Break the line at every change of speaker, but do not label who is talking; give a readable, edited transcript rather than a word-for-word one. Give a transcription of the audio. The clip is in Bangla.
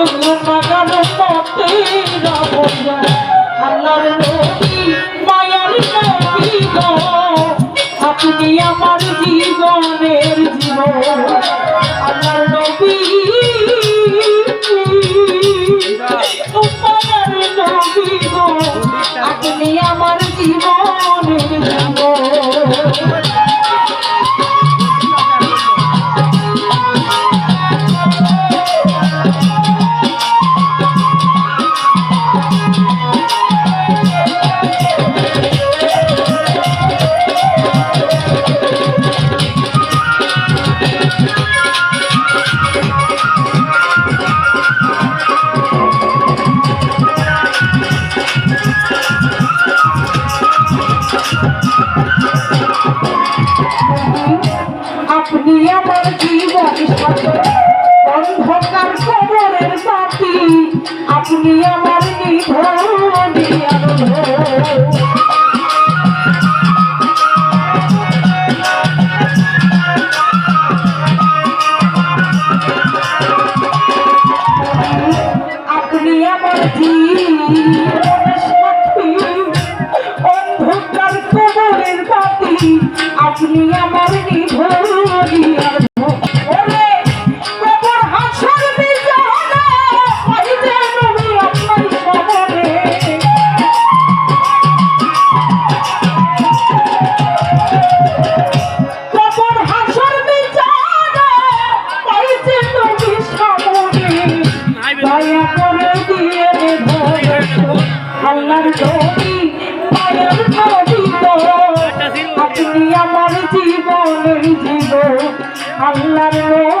এগুলো লাগানো পথের অবদান আল্লাহর নবী মায়ার নবী গো আপনি আমার জীবনের জীবন আল্লাহর নবী মায়ার নবী গো আপনি আমার জীবনের জীবন আপনি আমার জীবন সাথী অন্ধকার কবরের সাথী আপনি আমার নিধনে আপনি আমার জীবন সাথী অন্ধকার কবরের সাথী আপনি আমার আল্লাহর নবী মায়ার নবী গো আপনি আমার জীবনের জীবন আল্লাহর